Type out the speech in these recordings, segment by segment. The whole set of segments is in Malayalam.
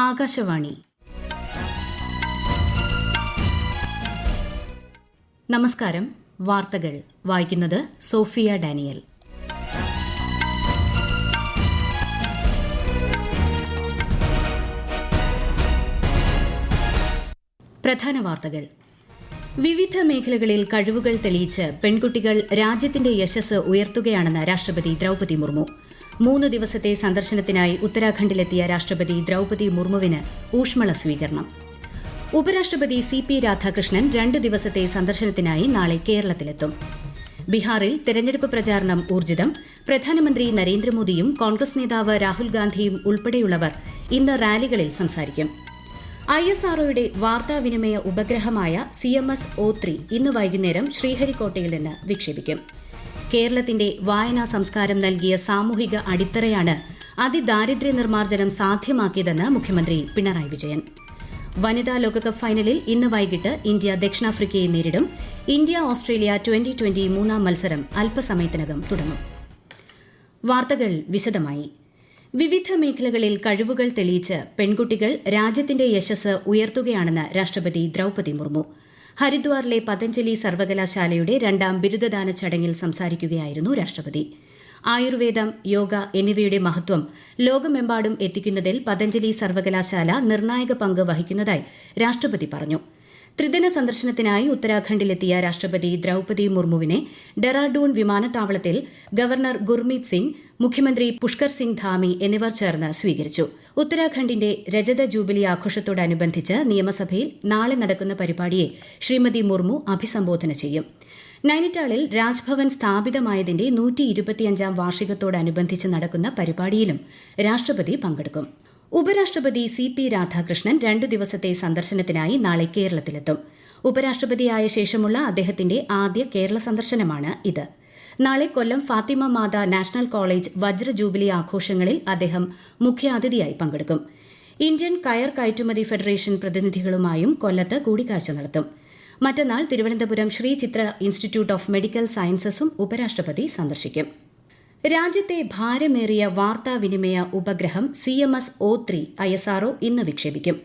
ആകാശവാണി. നമസ്കാരം. വാർത്തകൾ വായിക്കുന്നത് സോഫിയ ഡാനിയൽ. പ്രധാന വാർത്തകൾ. വിവിധ മേഖലകളിൽ കഴിവുകൾ തെളിയിച്ച് പെൺകുട്ടികൾ രാജ്യത്തിന്റെ യശസ് ഉയർത്തുകയാണെന്ന് രാഷ്ട്രപതി ദ്രൌപദി മുർമു. 3 ദിവസത്തെ സന്ദർശനത്തിനായി ഉത്തരാഖണ്ഡിലെത്തിയ രാഷ്ട്രപതി ദ്രൌപദി മുർമുവിന് ഊഷ്മള സ്വീകരണം. ഉപരാഷ്ട്രപതി CP രാധാകൃഷ്ണൻ 2 ദിവസത്തെ സന്ദർശനത്തിനായി നാളെ കേരളത്തിലെത്തും. ബീഹാറിൽ തെരഞ്ഞെടുപ്പ് പ്രചാരണം ഊർജിതം. പ്രധാനമന്ത്രി നരേന്ദ്രമോദിയും കോൺഗ്രസ് നേതാവ് രാഹുൽ ഗാന്ധിയും ഉൾപ്പെടെയുള്ളവർ ഇന്ന് റാലികളിൽ സംസാരിക്കും. ISROയുടെ വാർത്താവിനിമയ ഉപഗ്രഹമായ CMS-03 ഇന്ന് വൈകുന്നേരം ശ്രീഹരിക്കോട്ടയിൽ നിന്ന് വിക്ഷേപിക്കും. കേരളത്തിന്റെ വായനാ സംസ്കാരം നൽകിയ സാമൂഹിക അടിത്തറയാണ് അതിദാരിദ്ര്യ നിർമ്മാർജ്ജനം സാധ്യമാക്കിയതെന്ന് മുഖ്യമന്ത്രി പിണറായി വിജയൻ. വനിതാ ലോകകപ്പ് ഫൈനലിൽ ഇന്ന് വൈകിട്ട് ഇന്ത്യ ദക്ഷിണാഫ്രിക്കയെ നേരിടും. ഇന്ത്യ-ഓസ്ട്രേലിയ 2020 മൂന്നാം മത്സരം അല്പസമയത്തിനകം തുടങ്ങും. വാർത്തകൾ വിശദമായി. വിവിധ മേഖലകളിൽ കഴിവുകൾ തെളിയിച്ച് പെൺകുട്ടികൾ രാജ്യത്തിന്റെ യശസ് ഉയർത്തുകയാണെന്ന് രാഷ്ട്രപതി ദ്രൌപദി മുർമു. ഹരിദ്വാറിലെ പതഞ്ജലി സർവകലാശാലയുടെ 2ാം ബിരുദദാന ചടങ്ങിൽ സംസാരിക്കുകയായിരുന്നു രാഷ്ട്രപതി. ആയുർവേദം, യോഗ എന്നിവയുടെ മഹത്വം ലോകമെമ്പാടും എത്തിക്കുന്നതിൽ പതഞ്ജലി സർവകലാശാല നിർണായക പങ്ക് വഹിക്കുന്നതായി രാഷ്ട്രപതി പറഞ്ഞു. ത്രിദിന സന്ദർശനത്തിനായി ഉത്തരാഖണ്ഡിലെത്തിയ രാഷ്ട്രപതി ദ്രൌപദി മുർമുവിനെ ഡെറാഡൂൺ വിമാനത്താവളത്തിൽ ഗവർണർ ഗുർമീത് സിംഗ്, മുഖ്യമന്ത്രി പുഷ്കർ സിംഗ് ധാമി എന്നിവർ ചേർന്ന് സ്വീകരിച്ചു. ഉത്തരാഖണ്ഡിന്റെ രജത ജൂബിലി ആഘോഷത്തോടനുബന്ധിച്ച് നിയമസഭയിൽ നാളെ നടക്കുന്ന പരിപാടിയെ ശ്രീമതി മുർമു അഭിസംബോധന ചെയ്യും. നൈനിറ്റാളിൽ രാജ്ഭവൻ സ്ഥാപിതമായതിന്റെ 125ാം വാർഷികത്തോടനുബന്ധിച്ച് നടക്കുന്ന പരിപാടിയിലും രാഷ്ട്രപതി പങ്കെടുക്കും. ഉപരാഷ്ട്രപതി CP രാധാകൃഷ്ണൻ 2 ദിവസത്തെ സന്ദർശനത്തിനായി നാളെ കേരളത്തിലെത്തും. ഉപരാഷ്ട്രപതിയായ ശേഷമുള്ള അദ്ദേഹത്തിന്റെ ആദ്യ കേരള സന്ദർശനമാണ് ഇത്. നാളെ കൊല്ലം ഫാത്തിമ മാതാ നാഷണൽ കോളേജ് വജ്ര ജൂബിലി ആഘോഷങ്ങളിൽ അദ്ദേഹം മുഖ്യാതിഥിയായി പങ്കെടുക്കും. ഇന്ത്യൻ കയർ കയറ്റുമതി ഫെഡറേഷൻ പ്രതിനിധികളുമായും കൊല്ലത്ത് കൂടിക്കാഴ്ച നടത്തും. മറ്റന്നാൾ തിരുവനന്തപുരം ശ്രീ ചിത്ര ഇൻസ്റ്റിറ്റ്യൂട്ട് ഓഫ് മെഡിക്കൽ സയൻസസും ഉപരാഷ്ട്രപതി സന്ദർശിക്കും. രാജ്യത്തെ ഭാരമേറിയ വാർത്താവിനിമയ ഉപഗ്രഹം CMS-03 ISRO ഇന്ന് വിക്ഷേപിക്കും.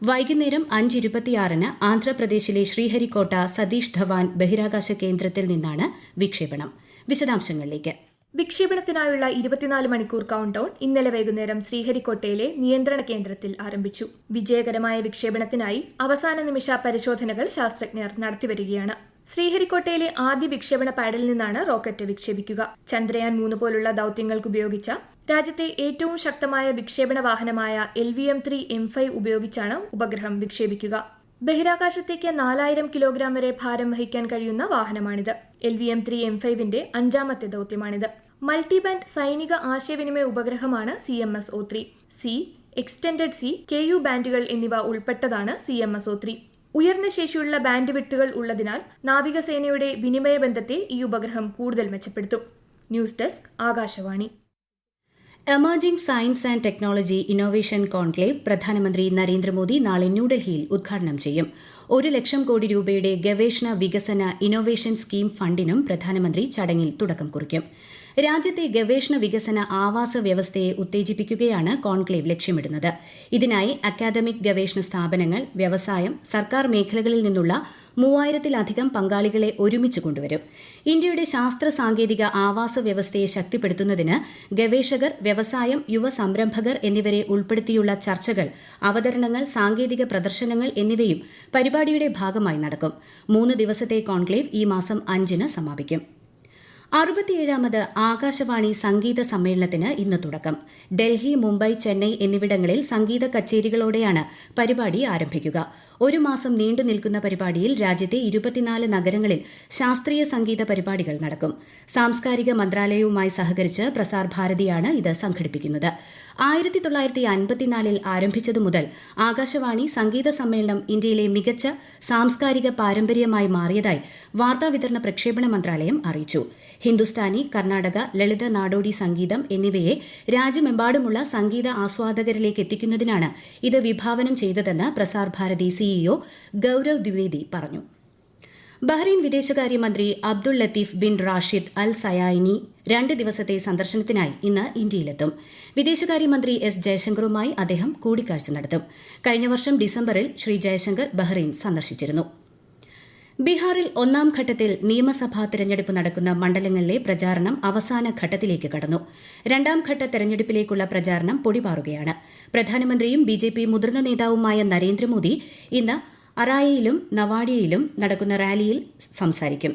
വൈകുന്നേരം 5:26 ആന്ധ്രാപ്രദേശിലെ ശ്രീഹരിക്കോട്ട സതീഷ് ധവാൻ ബഹിരാകാശ കേന്ദ്രത്തിൽ നിന്നാണ് വിക്ഷേപണം. വിശദാംശങ്ങളിലേക്ക്. വിക്ഷേപണത്തിനായുള്ള 24 മണിക്കൂർ കൌണ്ട്ഡൌൺ ഇന്നലെ വൈകുന്നേരം ശ്രീഹരിക്കോട്ടയിലെ നിയന്ത്രണ കേന്ദ്രത്തിൽ ആരംഭിച്ചു. വിജയകരമായ വിക്ഷേപണത്തിനായി അവസാന നിമിഷ പരിശോധനകൾ ശാസ്ത്രജ്ഞർ നടത്തിവരികയാണ്. ശ്രീഹരിക്കോട്ടയിലെ ആദ്യ വിക്ഷേപണ പാഡിൽ നിന്നാണ് റോക്കറ്റ് വിക്ഷേപിക്കുക. ചന്ദ്രയാൻ 3 പോലുള്ള ദൌത്യങ്ങൾക്ക് ഉപയോഗിച്ച രാജ്യത്തെ ഏറ്റവും ശക്തമായ വിക്ഷേപണ വാഹനമായ LVM-3 M5 ഉപയോഗിച്ചാണ് ഉപഗ്രഹം വിക്ഷേപിക്കുക. ബഹിരാകാശത്തേക്ക് 4000 കിലോഗ്രാം വരെ ഭാരം വഹിക്കാൻ കഴിയുന്ന വാഹനമാണിത്. LVM-3 M5ന്റെ 5ാമത്തെ ദൌത്യമാണിത്. മൾട്ടിബാൻഡ് സൈനിക ആശയവിനിമയ ഉപഗ്രഹമാണ് CMS-03. C, extended C, KU ബാൻഡുകൾ എന്നിവ ഉൾപ്പെട്ടതാണ് CMS-03. ഉയർന്ന ശേഷിയുള്ള ബാൻഡ് വിട്ടുകൾ ഉള്ളതിനാൽ നാവികസേനയുടെ വിനിമയ ബന്ധത്തെ ഈ ഉപഗ്രഹം കൂടുതൽ മെച്ചപ്പെടുത്തും. News desk, Akashvani. Emerging science and technology innovation conclave പ്രധാനമന്ത്രി നരേന്ദ്രമോദി നാളെ ന്യൂഡൽഹിയിൽ ഉദ്ഘാടനം ചെയ്യും. 1 ലക്ഷം കോടി രൂപയുടെ ഗവേഷണ വികസന ഇന്നോവേഷൻ സ്കീം ഫണ്ടിനും പ്രധാനമന്ത്രി ചടങ്ങിൽ തുടക്കം കുറിക്കും. രാജ്യത്തെ ഗവേഷണ വികസന ആവാസ വ്യവസ്ഥയെ ഉത്തേജിപ്പിക്കുകയാണ് കോൺക്ലേവ് ലക്ഷ്യമിടുന്നത്. ഇതിനായി അക്കാദമിക് ഗവേഷണ സ്ഥാപനങ്ങൾ, വ്യവസായം, സർക്കാർ മേഖലകളിൽ നിന്നുള്ള 3000-ലധികം പങ്കാളികളെ ഒരുമിച്ച് കൊണ്ടുവരും. ഇന്ത്യയുടെ ശാസ്ത്ര സാങ്കേതിക ആവാസ വ്യവസ്ഥയെ ശക്തിപ്പെടുത്തുന്നതിന് ഗവേഷകർ, വ്യവസായം, യുവ സംരംഭകർ എന്നിവരെ ഉൾപ്പെടുത്തിയുള്ള ചർച്ചകൾ, അവതരണങ്ങൾ, സാങ്കേതിക പ്രദർശനങ്ങൾ എന്നിവയും പരിപാടിയുടെ ഭാഗമായി നടക്കും. 3 ദിവസത്തെ കോൺക്ലേവ് ഈ മാസം 5-ന് സമാപിക്കും. 67ാമത് ആകാശവാണി സംഗീത സമ്മേളനത്തിന് ഇന്ന് തുടക്കം. ഡൽഹി, മുംബൈ, ചെന്നൈ എന്നിവിടങ്ങളിൽ സംഗീത കച്ചേരികളോടെയാണ് പരിപാടി ആരംഭിക്കുക. 1 മാസം നീണ്ടു നിൽക്കുന്ന പരിപാടിയിൽ രാജ്യത്തെ 24 നഗരങ്ങളിൽ ശാസ്ത്രീയ സംഗീത പരിപാടികൾ നടക്കും. സാംസ്കാരിക മന്ത്രാലയവുമായി സഹകരിച്ച് പ്രസാർ ഭാരതിയാണ് ഇത് സംഘടിപ്പിക്കുന്നത്. 1954 ആരംഭിച്ചതു മുതൽ ആകാശവാണി സംഗീത സമ്മേളനം ഇന്ത്യയിലെ മികച്ച സാംസ്കാരിക പാരമ്പര്യമായി മാറിയതായി വാർത്താവിതരണ പ്രക്ഷേപണ മന്ത്രാലയം അറിയിച്ചു. ഹിന്ദുസ്ഥാനി, കർണാടക, ലളിത നാടോടി സംഗീതം എന്നിവയെ രാജ്യമെമ്പാടുമുള്ള സംഗീത ആസ്വാദകരിലേക്ക് എത്തിക്കുന്നതിനാണ് ഇത് വിഭാവനം ചെയ്തതെന്ന് പ്രസാർ ഭാരതി CEO ഗൌരവ് ദ്വിവേദി പറഞ്ഞു. ബഹ്റൈൻ വിദേശകാര്യമന്ത്രി അബ്ദുൾ ലത്തീഫ് ബിൻ റാഷിദ് അൽ സയാനി 2 ദിവസത്തെ സന്ദർശനത്തിനായി ഇന്ന് ഇന്ത്യയിലെത്തും. വിദേശകാര്യമന്ത്രി എസ് ജയശങ്കറുമായി അദ്ദേഹം കൂടിക്കാഴ്ച നടത്തും. കഴിഞ്ഞ വർഷം ഡിസംബറിൽ ശ്രീ ജയശങ്കർ ബഹ്റൈൻ സന്ദർശിച്ചിരുന്നു. ബീഹാറിൽ 1ാം ഘട്ടത്തിൽ നിയമസഭാ തെരഞ്ഞെടുപ്പ് നടക്കുന്ന മണ്ഡലങ്ങളിലെ പ്രചാരണം അവസാന ഘട്ടത്തിലേക്ക് കടന്നു. 2ാം ഘട്ട തെരഞ്ഞെടുപ്പിലേക്കുള്ള പ്രചാരണം പൊടിപാറുകയാണ്. പ്രധാനമന്ത്രിയും ബിജെപി മുതിർന്ന നേതാവുമായ നരേന്ദ്രമോദി ഇന്ന് അറായിയിലും നവാഡിയയിലും നടക്കുന്ന റാലിയിൽ സംസാരിക്കും.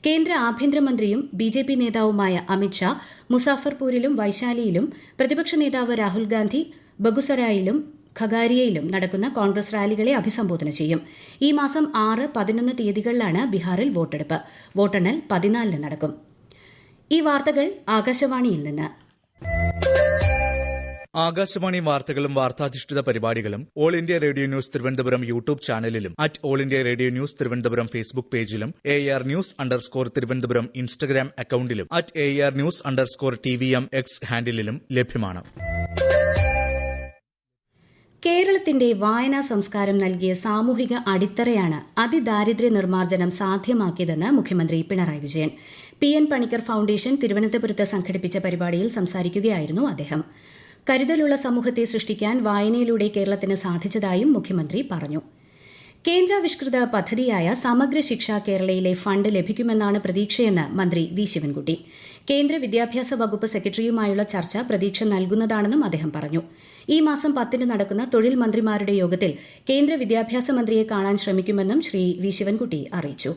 കേന്ദ്ര ആഭ്യന്തരമന്ത്രിയും ബിജെപി നേതാവുമായ അമിത്ഷാ മുസാഫർപൂരിലും വൈശാലിയിലും, പ്രതിപക്ഷ നേതാവ് രാഹുൽ ഗാന്ധി ബഗുസരായിലും ഖഗാരിയയിലും നടക്കുന്ന കോൺഗ്രസ് റാലികളെ അഭിസംബോധന ചെയ്യും. ഈ മാസം 6, 11 തീയതികളിലാണ് ബീഹാറിൽ വോട്ടെടുപ്പ്. വോട്ടെണ്ണൽ 14 നടക്കും. ഈ വാർത്തകൾ ആകാശവാണിയിൽ നിന്ന്. ആകാശവാണി വാർത്തകളും വാർത്താധിഷ്ഠിത പരിപാടികളും All India Radio news Thiruvananthapuram YouTube ചാനലിലും All India Radio news Thiruvananthapuram Facebook പേജിലും AR News_ തിരുവനന്തപുരം ഇൻസ്റ്റഗ്രാം അക്കൌണ്ടിലും AR News_TVM X ഹാൻഡിലും ലഭ്യമാണ്. കേരളത്തിന്റെ വായനാ സംസ്കാരം നൽകിയ സാമൂഹിക അടിത്തറയാണ് അതിദാരിദ്ര്യ നിർമ്മാർജ്ജനം സാധ്യമാക്കിയതെന്ന് മുഖ്യമന്ത്രി പിണറായി വിജയൻ. PN പണിക്കർ ഫൌണ്ടേഷൻ തിരുവനന്തപുരത്ത് സംഘടിപ്പിച്ച പരിപാടിയിൽ സംസാരിക്കുകയായിരുന്നു അദ്ദേഹം. കരുതലുള്ള സമൂഹത്തെ സൃഷ്ടിക്കാൻ വായനയിലൂടെ കേരളത്തിന് സാധിച്ചതായും മുഖ്യമന്ത്രി പറഞ്ഞു. കേന്ദ്രാവിഷ്കൃത പദ്ധതിയായ സമഗ്ര ശിക്ഷ കേരളയിലെ ഫണ്ട് ലഭിക്കുമെന്നാണ് പ്രതീക്ഷയെന്ന് മന്ത്രി വി ശിവൻകുട്ടി. കേന്ദ്ര വിദ്യാഭ്യാസ വകുപ്പ് സെക്രട്ടറിയുമായുള്ള ചർച്ച പ്രതീക്ഷ നൽകുന്നതാണെന്നും അദ്ദേഹം പറഞ്ഞു. ഈ മാസം 10 നടക്കുന്ന തൊഴിൽ മന്ത്രിമാരുടെ യോഗത്തിൽ കേന്ദ്ര വിദ്യാഭ്യാസ മന്ത്രിയെ കാണാൻ ശ്രമിക്കുമെന്നും ശ്രീ വി ശിവൻകുട്ടി അറിയിച്ചു.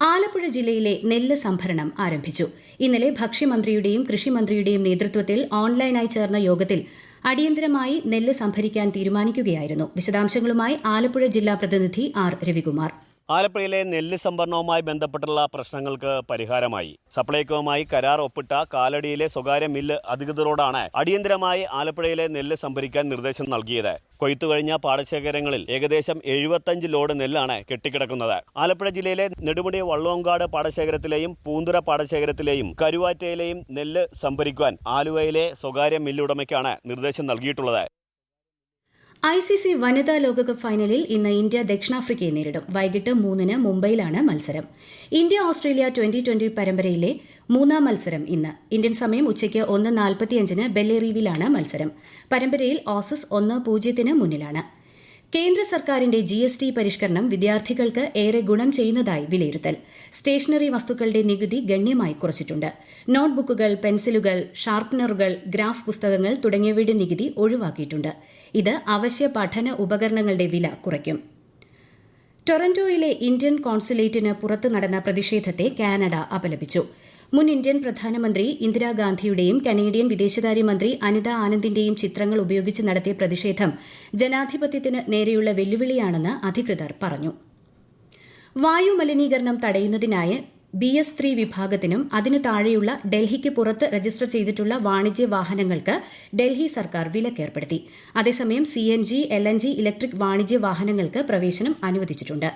ആലപ്പുഴ ജില്ലയിലെ നെല്ല് സംഭരണം ആരംഭിച്ചു. ഇന്നലെ ഭക്ഷ്യമന്ത്രിയുടെയും കൃഷിമന്ത്രിയുടെയും നേതൃത്വത്തിൽ ഓൺലൈനായി ചേർന്ന യോഗത്തിൽ അടിയന്തരമായി നെല്ല് സംഭരിക്കാൻ തീരുമാനിക്കുകയായിരുന്നു. വിശദാംശങ്ങളുമായി ആലപ്പുഴ ജില്ലാ പ്രതിനിധി ആർ രവികുമാർ. ആലപ്പുഴയിലെ നെല്ല് സംഭരണവുമായി ബന്ധപ്പെട്ടുള്ള പ്രശ്നങ്ങൾക്ക് പരിഹാരമായി സപ്ലൈകോവുമായി കരാർ ഒപ്പിട്ട കാലടിയിലെ സ്വകാര്യ മില്ല് അധികൃതരോടാണ് അടിയന്തരമായി ആലപ്പുഴയിലെ നെല്ല് സംഭരിക്കാൻ നിർദ്ദേശം നൽകിയത്. കൊയ്ത്തു കഴിഞ്ഞ പാടശേഖരങ്ങളിൽ ഏകദേശം 75 ലോഡ് നെല്ലാണ് കെട്ടിക്കിടക്കുന്നത്. ആലപ്പുഴ ജില്ലയിലെ നെടുമുടി വള്ളോങ്കാട് പാടശേഖരത്തിലെയും പൂന്തുറ പാടശേഖരത്തിലെയും കരുവാറ്റയിലെയും നെല്ല് സംഭരിക്കുവാൻ ആലുവയിലെ സ്വകാര്യ മില്ലുടമയ്ക്കാണ് നിർദ്ദേശം നൽകിയിട്ടുള്ളത്. ICC വനിതാ ലോകകപ്പ് ഫൈനലിൽ ഇന്ന് ഇന്ത്യ ദക്ഷിണാഫ്രിക്കയെ നേരിടും. വൈകിട്ട് 3-ന് മുംബൈയിലാണ് മത്സരം. ഇന്ത്യ-ഓസ്ട്രേലിയ 2020 പരമ്പരയിലെ 3ാം മത്സരം ഇന്ന്. ഇന്ത്യൻ സമയം ഉച്ചയ്ക്ക് 1:45-ന് ബെല്ലേറീവിലാണ് മത്സരം. പരമ്പരയിൽ ഓസീസ് 1-0 മുന്നിലാണ്. കേന്ദ്ര സർക്കാരിന്റെ GST പരിഷ്കരണം വിദ്യാർത്ഥികൾക്ക് ഏറെ ഗുണം ചെയ്യുന്നതായി വിലയിരുത്തൽ. സ്റ്റേഷനറി വസ്തുക്കളുടെ നികുതി ഗണ്യമായി കുറച്ചിട്ടുണ്ട്. നോട്ട്ബുക്കുകൾ, പെൻസിലുകൾ, ഷാർപ്പനറുകൾ, ഗ്രാഫ് പുസ്തകങ്ങൾ തുടങ്ങിയവയുടെ നികുതി ഒഴിവാക്കിയിട്ടുണ്ട്. ഇത് അവശ്യ പഠന ഉപകരണങ്ങളുടെ വില കുറയ്ക്കും. ടൊറന്റോയിലെ ഇന്ത്യൻ കോൺസുലേറ്റിന് പുറത്ത് നടന്ന പ്രതിഷേധത്തെ കാനഡ അപലപിച്ചു. മുൻ ഇന്ത്യൻ പ്രധാനമന്ത്രി ഇന്ദിരാഗാന്ധിയുടെയും കനേഡിയൻ വിദേശകാര്യമന്ത്രി അനിത ആനന്ദിന്റെയും ചിത്രങ്ങൾ ഉപയോഗിച്ച് നടത്തിയ പ്രതിഷേധം ജനാധിപത്യത്തിന് നേരെയുള്ള വെല്ലുവിളിയാണെന്ന് അധികൃതർ പറഞ്ഞു. വായുമലിനീകരണം തടയുന്നതിനായി BS3 വിഭാഗത്തിനും അതിനു താഴെയുള്ള ഡൽഹിക്ക് പുറത്ത് രജിസ്റ്റർ ചെയ്തിട്ടുള്ള വാണിജ്യ വാഹനങ്ങൾക്ക് ഡൽഹി സർക്കാർ വിലക്കേർപ്പെടുത്തി. അതേസമയം CNG, LNG ഇലക്ട്രിക് വാണിജ്യ വാഹനങ്ങൾക്ക് പ്രവേശനം അനുവദിച്ചിട്ടുണ്ട്.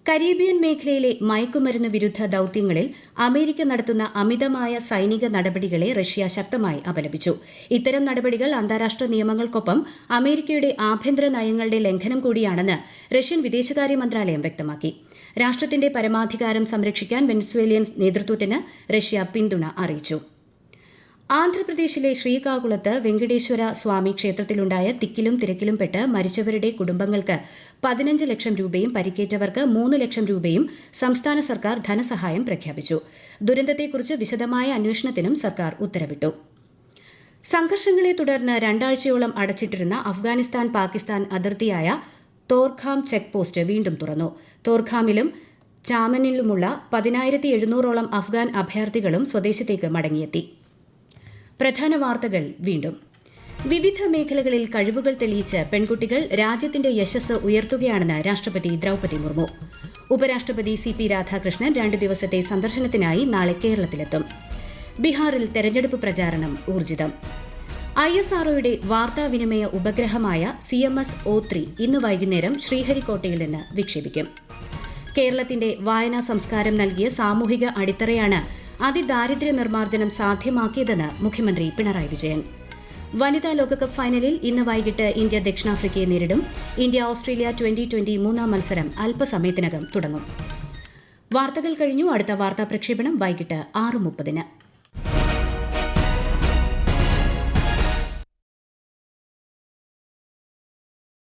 കരീബിയൻ മേഖലയിലെ മയക്കുമരുന്ന് വിരുദ്ധ ദൌത്യങ്ങളിൽ അമേരിക്ക നടത്തുന്ന അമിതമായ സൈനിക നടപടികളെ റഷ്യ ശക്തമായി അപലപിച്ചു. ഇത്തരം നടപടികൾ അന്താരാഷ്ട്ര നിയമങ്ങൾക്കൊപ്പം അമേരിക്കയുടെ ആഭ്യന്തര നയങ്ങളുടെ ലംഘനം കൂടിയാണെന്ന് റഷ്യൻ വിദേശകാര്യ മന്ത്രാലയം വ്യക്തമാക്കി. രാഷ്ട്രത്തിന്റെ പരമാധികാരം സംരക്ഷിക്കാൻ വെനസ്വേലിയൻ നേതൃത്വത്തിന് റഷ്യ പിന്തുണ അറിയിച്ചു. ആന്ധ്രാപ്രദേശിലെ ശ്രീകാകുളത്ത് വെങ്കടേശ്വര സ്വാമി ക്ഷേത്രത്തിലുണ്ടായ തിക്കിലും തിരക്കിലും പെട്ട് മരിച്ചവരുടെ കുടുംബങ്ങൾക്ക് 15 ലക്ഷം രൂപയും പരിക്കേറ്റവർക്ക് 3 ലക്ഷം രൂപയും സംസ്ഥാന സർക്കാർ ധനസഹായം പ്രഖ്യാപിച്ചു. ദുരന്തത്തെക്കുറിച്ച് വിശദമായ അന്വേഷണത്തിനും സർക്കാർ ഉത്തരവിട്ടു. സംഘർഷങ്ങളെ തുടർന്ന് 2 ആഴ്ചയോളം അടച്ചിട്ടിരുന്ന അഫ്ഗാനിസ്ഥാൻ പാകിസ്ഥാൻ അതിർത്തിയായ തോർഖാം ചെക്ക് പോസ്റ്റ് വീണ്ടും തുറന്നു. തോർഖാമിലും ചാമനിലുമുള്ള 10,700ഓളം അഫ്ഗാൻ അഭയാർത്ഥികളും സ്വദേശത്തേക്ക് മടങ്ങിയെത്തി. പ്രധാന വാർത്തകൾ വീണ്ടും. വിവിധ മേഖലകളിൽ കഴിവുകൾ തെളിയിച്ച് പെൺകുട്ടികൾ രാജ്യത്തിന്റെ യശസ് ഉയർത്തുകയാണെന്ന് രാഷ്ട്രപതി ദ്രൌപതി മുർമു. ഉപരാഷ്ട്രപതി CP രാധാകൃഷ്ണൻ 2 ദിവസത്തെ സന്ദർശനത്തിനായി നാളെ കേരളത്തിലെത്തും. ബീഹാറിൽ തെരഞ്ഞെടുപ്പ് പ്രചാരണം ഊർജിതം. ISROയുടെ വാർത്താവിനിമയ ഉപഗ്രഹമായ CMS-03 ഇന്ന് വൈകുന്നേരം ശ്രീഹരിക്കോട്ടയിൽ നിന്ന് വിക്ഷേപിക്കും. കേരളത്തിന്റെ വായനാ സംസ്കാരം നൽകിയ സാമൂഹിക അടിത്തറയാണ് അതിദാരിദ്ര്യ നിർമ്മാർജ്ജനം സാധ്യമാക്കിയതെന്ന് മുഖ്യമന്ത്രി പിണറായി വിജയൻ. വനിതാ ലോകകപ്പ് ഫൈനലിൽ ഇന്ന് വൈകിട്ട് ഇന്ത്യ ദക്ഷിണാഫ്രിക്കയെ നേരിടും. ഇന്ത്യ-ഓസ്ട്രേലിയ 2020 3ാം മത്സരം അല്പസമയത്തിനകം തുടങ്ങും. വാർത്തകൾ കഴിഞ്ഞു. അടുത്ത വാർത്താ പ്രക്ഷേപണം വൈകിട്ട് 6:30.